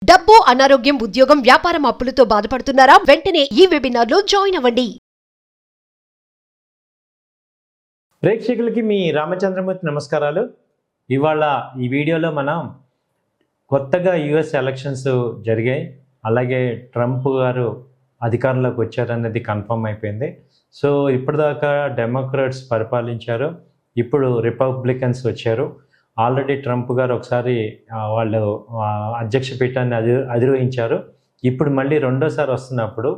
డబ్బు, అనారోగ్యం, ఉద్యోగం, వ్యాపారం అప్పులతో బాధపడుతున్నారా? వెంటనే ఈ వెబినార్ లో జాయిన్ అవ్వండి. ప్రేక్షకులకి మీ రామచంద్రమూర్తి నమస్కారాలు. ఇవాళ ఈ వీడియోలో మనం కొత్తగా యుఎస్ ఎలక్షన్స్ జరిగాయి, అలాగే ట్రంప్ గారు అధికారంలోకి వచ్చారనేది కన్ఫర్మ్ అయిపోయింది. సో ఇప్పటిదాకా డెమోక్రాట్స్ పరిపాలించారు, ఇప్పుడు రిపబ్లికన్స్ వచ్చారు. ఆల్రెడీ ట్రంప్ గారు ఒకసారి వాళ్ళు అధ్యక్ష పీఠాన్ని అధిరోహించారు. ఇప్పుడు మళ్ళీ రెండోసారి వస్తున్నప్పుడు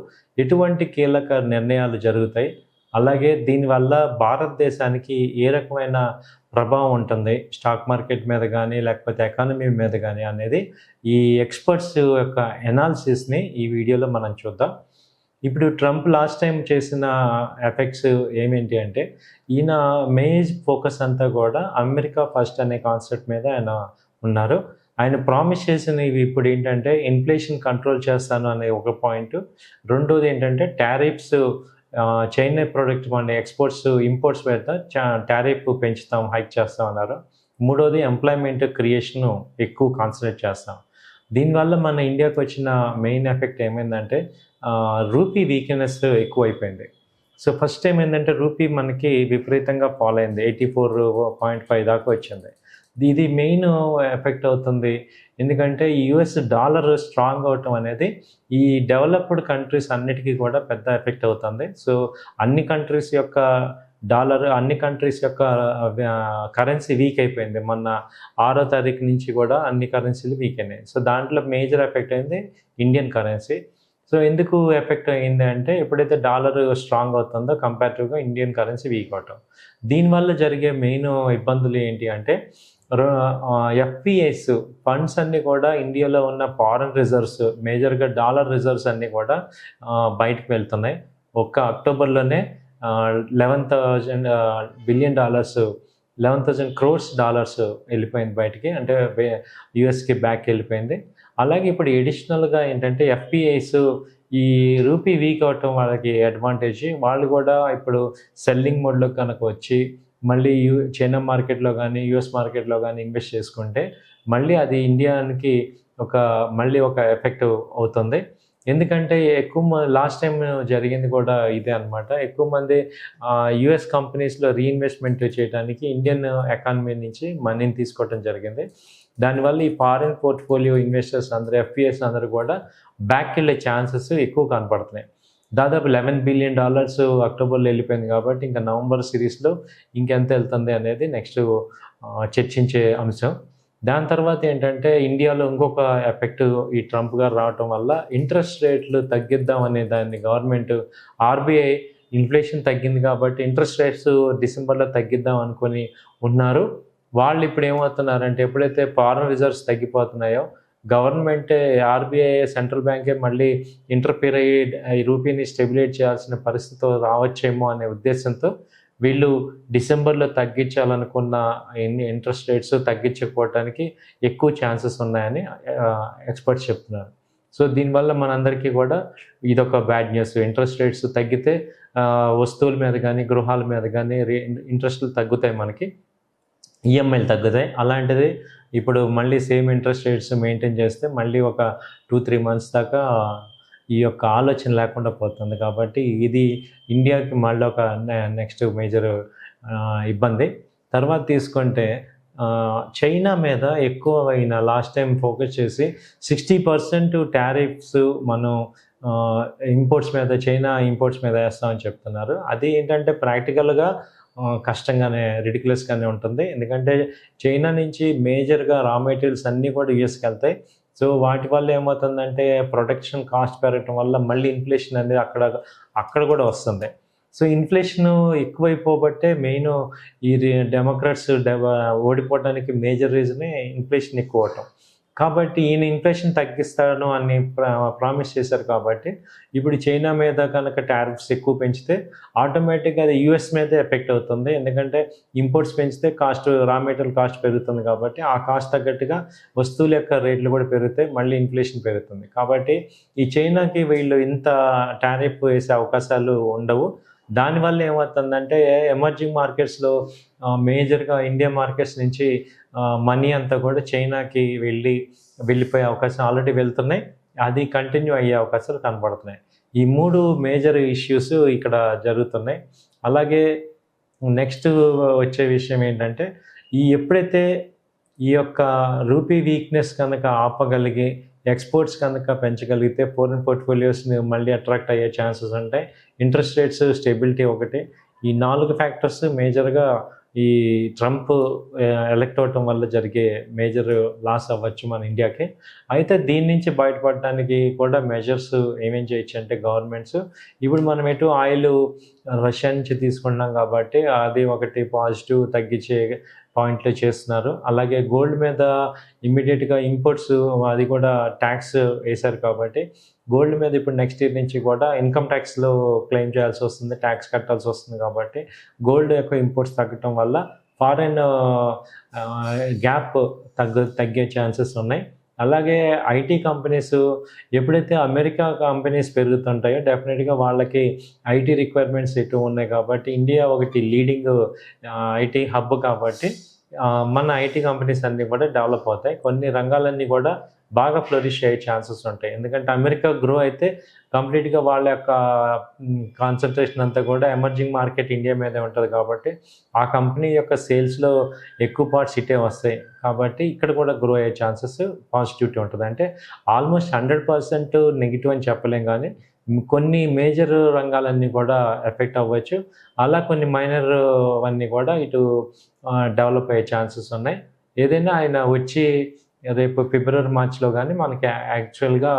ఎటువంటి కీలక నిర్ణయాలు జరుగుతాయి, అలాగే దీనివల్ల భారతదేశానికి ఏ రకమైన ప్రభావం ఉంటుంది స్టాక్ మార్కెట్ మీద కానీ లేకపోతే ఎకానమీ మీద కానీ అనేది ఈ ఎక్స్పర్ట్స్ యొక్క ఎనాలిసిస్ని ఈ వీడియోలో మనం చూద్దాం. ఇప్పుడు ట్రంప్ లాస్ట్ టైం చేసిన ఎఫెక్ట్స్ ఏమేంటి అంటే, ఈయన మెయిన్ ఫోకస్ అంతా కూడా అమెరికా ఫస్ట్ అనే కాన్సెప్ట్ మీద ఆయన ఉన్నారు. ఆయన ప్రామిస్ చేసినవి ఇప్పుడు ఏంటంటే ఇన్ఫ్లేషన్ కంట్రోల్ చేస్తాను అనే ఒక పాయింట్. రెండోది ఏంటంటే టారిఫ్స్, చైనా ప్రోడక్ట్ మన ఎక్స్పోర్ట్స్ ఇంపోర్ట్స్ మీద టారిఫ్ పెంచుతాం, హైక్ చేస్తాం అన్నారు. మూడోది ఎంప్లాయ్మెంట్ క్రియేషన్ ఎక్కువ కాన్సన్ట్రేట్ చేస్తాం. దీనివల్ల మన ఇండియాకి వచ్చిన మెయిన్ ఎఫెక్ట్ ఏమైందంటే రూపీ వీక్నెస్ ఎక్కువైపోయింది. సో ఫస్ట్ టైం ఏంటంటే రూపీ మనకి విపరీతంగా ఫాల్ అయింది, 84.5 దాకా వచ్చింది. ఇది మెయిన్ ఎఫెక్ట్ అవుతుంది. ఎందుకంటే యుఎస్ డాలర్ స్ట్రాంగ్ అవటం అనేది ఈ డెవలప్డ్ కంట్రీస్ అన్నిటికీ కూడా పెద్ద ఎఫెక్ట్ అవుతుంది. సో అన్ని కంట్రీస్ యొక్క డాలర్, అన్ని కంట్రీస్ యొక్క కరెన్సీ వీక్ అయిపోయింది. మొన్న 6వ తారీఖు నుంచి కూడా అన్ని కరెన్సీలు వీక్ అయినాయి. సో దాంట్లో మేజర్ ఎఫెక్ట్ అయింది ఇండియన్ కరెన్సీ. సో ఎందుకు ఎఫెక్ట్ అయింది అంటే, ఎప్పుడైతే డాలర్ స్ట్రాంగ్ అవుతుందో కంపారిటివ్గా ఇండియన్ కరెన్సీ వీక్ అవటం. దీనివల్ల జరిగే మెయిన్ ఇబ్బందులు ఏంటి అంటే, ఎఫ్పిఐస్ ఫండ్స్ అన్నీ కూడా ఇండియాలో ఉన్న ఫారెన్ రిజర్వ్స్, మేజర్గా డాలర్ రిజర్వ్స్ అన్నీ కూడా బయటకు వెళ్తున్నాయి. ఒక్క అక్టోబర్లోనే 11,000 బిలియన్ డాలర్స్, 11,000 crores డాలర్స్ వెళ్ళిపోయింది బయటికి, అంటే యుఎస్కి బ్యాక్ వెళ్ళిపోయింది. అలాగే ఇప్పుడు ఎడిషనల్గా ఏంటంటే ఎఫ్పిఐస్ ఈ రూపీ వీక్ అవటం వాళ్ళకి అడ్వాంటేజ్. వాళ్ళు కూడా ఇప్పుడు సెల్లింగ్ మోడ్లో కనుక వచ్చి మళ్ళీ చైనా మార్కెట్లో కానీ యుఎస్ మార్కెట్లో కానీ ఇన్వెస్ట్ చేసుకుంటే మళ్ళీ అది ఇండియాకి మళ్ళీ ఒక ఎఫెక్ట్ అవుతుంది. ఎందుకంటే ఎక్కువ లాస్ట్ టైం జరిగింది కూడా ఇదే అనమాట. ఎక్కువ మంది యుఎస్ కంపెనీస్లో రీఇన్వెస్ట్మెంట్ చేయడానికి ఇండియన్ ఎకానమీ నుంచి మనీని తీసుకోవడం జరిగింది. దానివల్ల ఈ ఫారిన్ పోర్ట్ఫోలియో ఇన్వెస్టర్స్ అందరూ, ఎఫ్పిఎస్ అందరూ కూడా బ్యాక్ వెళ్ళే ఛాన్సెస్ ఎక్కువ కనపడుతున్నాయి. దాదాపు $11 బిలియన్ అక్టోబర్లో వెళ్ళిపోయింది. కాబట్టి ఇంకా నవంబర్ సిరీస్లో ఇంకెంత వెళ్తుంది అనేది నెక్స్ట్ చర్చించే అంశం. దాని తర్వాత ఏంటంటే ఇండియాలో ఇంకొక ఎఫెక్ట్ ఈ ట్రంప్ గారు రావటం వల్ల ఇంట్రెస్ట్ రేట్లు తగ్గిద్దామనే దాన్ని గవర్నమెంట్, ఆర్బీఐ ఇన్ఫ్లేషన్ తగ్గింది కాబట్టి ఇంట్రెస్ట్ రేట్స్ డిసెంబర్లో తగ్గిద్దాం అనుకొని ఉన్నారు. వాళ్ళు ఇప్పుడు ఏమవుతున్నారంటే, ఎప్పుడైతే ఫారెన్ రిజర్వ్స్ తగ్గిపోతున్నాయో గవర్నమెంటే, ఆర్బీఐ సెంట్రల్ బ్యాంకే మళ్ళీ ఇంటర్ఫియర్ అయ్యి ఈ రూపీని స్టెబిలైజ్ చేయాల్సిన పరిస్థితి రావచ్చేమో అనే ఉద్దేశంతో వీళ్ళు డిసెంబర్లో తగ్గించాలనుకున్న ఇంట్రెస్ట్ రేట్స్ తగ్గించకపోవడానికి ఎక్కువ ఛాన్సెస్ ఉన్నాయని ఎక్స్పర్ట్స్ చెప్తున్నారు. సో దీనివల్ల మనందరికీ కూడా ఇదొక బ్యాడ్ న్యూస్. ఇంట్రెస్ట్ రేట్స్ తగ్గితే వస్తువుల మీద కానీ గృహాల మీద కానీ ఇంట్రెస్ట్లు తగ్గుతాయి, మనకి ఈఎంఐలు తగ్గుతాయి. అలాంటిది ఇప్పుడు మళ్ళీ సేమ్ ఇంట్రెస్ట్ రేట్స్ మెయింటైన్ చేస్తే మళ్ళీ ఒక 2-3 months దాకా ఈ యొక్క ఆలోచన లేకుండా పోతుంది. కాబట్టి ఇది ఇండియాకి మళ్ళీ ఒక నెక్స్ట్ మేజర్ ఇబ్బంది. తర్వాత తీసుకుంటే చైనా మీద ఎక్కువ అయిన లాస్ట్ టైం ఫోకస్ చేసి 60% టారిఫ్స్ మనం ఇంపోర్ట్స్ మీద, చైనా ఇంపోర్ట్స్ మీద వేస్తామని చెప్తున్నారు. అది ఏంటంటే ప్రాక్టికల్గా కష్టంగానే, రిడిక్యులస్గానే ఉంటుంది. ఎందుకంటే చైనా నుంచి మేజర్గా రా మెటీరియల్స్ అన్నీ కూడా యుఎస్కి వెళ్తాయి. సో వాటి వల్ల ఏమవుతుందంటే ప్రొడక్షన్ కాస్ట్ పెరగటం వల్ల మళ్ళీ ఇన్ఫ్లేషన్ అనేది అక్కడ కూడా వస్తుంది. సో ఇన్ఫ్లేషన్ ఎక్కువైపోబట్టే మెయిన్ ఈ డెమోక్రాట్స్ ఓడిపోవడానికి మేజర్ రీజనే ఇన్ఫ్లేషన్ ఎక్కువ అవటం. కాబట్టి ఈయన ఇన్ఫ్లేషన్ తగ్గిస్తాను అని ప్రామిస్ చేశారు. కాబట్టి ఇప్పుడు చైనా మీద కనుక టారిఫ్స్ ఎక్కువ పెంచితే ఆటోమేటిక్గా అది యూఎస్ మీదే ఎఫెక్ట్ అవుతుంది. ఎందుకంటే ఇంపోర్ట్స్ పెంచితే రా మెటీరియల్ కాస్ట్ పెరుగుతుంది. కాబట్టి ఆ కాస్ట్ తగ్గట్టుగా వస్తువుల యొక్క రేట్లు కూడా పెరిగితే మళ్ళీ ఇన్ఫ్లేషన్ పెరుగుతుంది. కాబట్టి ఈ చైనాకి వీళ్ళు ఇంత టారిఫ్ వేసే అవకాశాలు ఉండవు. దానివల్ల ఏమవుతుందంటే ఎమర్జింగ్ మార్కెట్స్లో మేజర్గా ఇండియా మార్కెట్స్ నుంచి మనీ అంతా కూడా చైనాకి వెళ్ళిపోయే అవకాశం ఆల్రెడీ వెళ్తున్నాయి, అది కంటిన్యూ అయ్యే అవకాశాలు కనబడుతున్నాయి. ఈ 3 మేజర్ ఇష్యూస్ ఇక్కడ జరుగుతున్నాయి. అలాగే నెక్స్ట్ వచ్చే విషయం ఏంటంటే, ఎప్పుడైతే ఈ యొక్క రూపీ వీక్నెస్ కనుక ఆపగలిగి ఎక్స్పోర్ట్స్ కనుక పెంచగలిగితే ఫారిన్ పోర్ట్ఫోలియోస్ని మళ్ళీ అట్రాక్ట్ అయ్యే ఛాన్సెస్ ఉంటాయి. ఇంట్రెస్ట్ రేట్స్ స్టెబిలిటీ ఒకటి. ఈ 4 ఫ్యాక్టర్స్ మేజర్గా ఈ ట్రంప్ ఎలక్ట్ అవటం వల్ల జరిగే మేజర్ లాస్ అవ్వచ్చు మన ఇండియాకి. అయితే దీని నుంచి బయటపడడానికి కూడా మెజర్స్ ఏమేం చేయొచ్చు అంటే గవర్నమెంట్స్, ఇప్పుడు మనం ఎటు ఆయిల్ రష్యా నుంచి తీసుకుంటున్నాం కాబట్టి అది ఒకటి పాజిటివ్ తగ్గించే పాయింట్లు చేస్తున్నారు. అలాగే గోల్డ్ మీద ఇమ్మీడియట్గా ఇంపోర్ట్స్ అది కూడా ట్యాక్స్ వేశారు కాబట్టి గోల్డ్ మీద ఇప్పుడు నెక్స్ట్ ఇయర్ నుంచి కూడా ఇన్కమ్ ట్యాక్స్లో క్లెయిమ్ చేయాల్సి వస్తుంది, ట్యాక్స్ కట్టాల్సి వస్తుంది. కాబట్టి గోల్డ్ యొక్క ఇంపోర్ట్స్ తగ్గటం వల్ల ఫారెన్ గ్యాప్ తగ్గే ఛాన్సెస్ ఉన్నాయి. అలాగే ఐటీ కంపెనీస్ ఎప్పుడైతే అమెరికా కంపెనీస్ పెరుగుతుంటాయో డెఫినెట్గా వాళ్ళకి ఐటీ రిక్వైర్మెంట్స్ ఎక్కువ ఉన్నాయి. కాబట్టి ఇండియా ఒకటి లీడింగ్ ఐటీ హబ్ కాబట్టి మన ఐటీ కంపెనీస్ అన్నీ కూడా డెవలప్ అవుతాయి. కొన్ని రంగాలన్నీ కూడా బాగా ఫ్లరిష్ అయ్యే ఛాన్సెస్ ఉంటాయి. ఎందుకంటే అమెరికా గ్రో అయితే కంప్లీట్గా వాళ్ళ యొక్క కాన్సన్ట్రేషన్ అంతా కూడా ఎమర్జింగ్ మార్కెట్ ఇండియా మీదే ఉంటుంది. కాబట్టి ఆ కంపెనీ యొక్క సేల్స్లో ఎక్కువ పార్ట్స్ ఇటే వస్తాయి. కాబట్టి ఇక్కడ కూడా గ్రో అయ్యే ఛాన్సెస్ పాజిటివిటీ ఉంటుంది. అంటే ఆల్మోస్ట్ 100% నెగిటివ్ అని చెప్పలేం, కానీ కొన్ని మేజర్ రంగాలన్నీ కూడా ఎఫెక్ట్ అవ్వచ్చు. అలా కొన్ని మైనర్ అన్నీ కూడా ఇటు డెవలప్ అయ్యే ఛాన్సెస్ ఉన్నాయి. ఏదైనా ఆయన వచ్చి రేపు ఫిబ్రవరి మార్చ్లో కానీ మనకి యాక్చువల్గా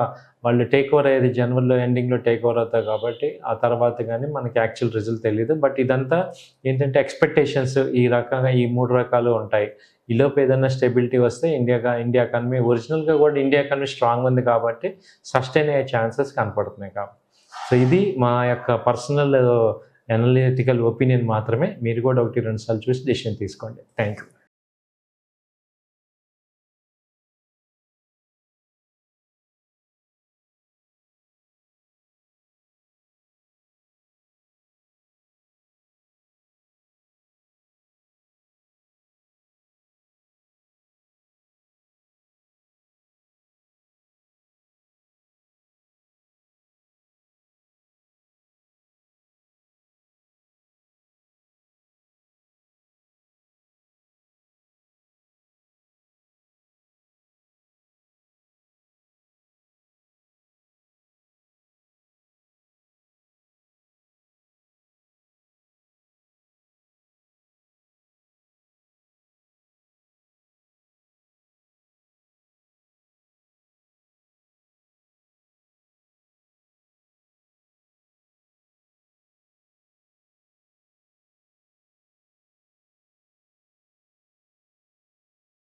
వాళ్ళు టేక్ ఓవర్ అయ్యేది జనవరిలో ఎండింగ్లో టేక్ ఓవర్ అవుతారు. కాబట్టి ఆ తర్వాత కానీ మనకి యాక్చువల్ రిజల్ట్ తెలియదు. బట్ ఇదంతా ఏంటంటే ఎక్స్పెక్టేషన్స్ ఈ 3 రకాలు ఉంటాయి. ఈలోపు ఏదైనా స్టెబిలిటీ వస్తే ఇండియా ఎకానమీ ఒరిజినల్గా కూడా ఇండియా ఎకానమీ స్ట్రాంగ్ ఉంది కాబట్టి సస్టైన్ అయ్యే ఛాన్సెస్ కనపడుతున్నాయి. కాబట్టి సో ఇది మా యొక్క పర్సనల్ అనలిటికల్ ఒపీనియన్ మాత్రమే. మీరు కూడా 1-2 సార్లు చూసి డెసిషన్ తీసుకోండి. Thank you.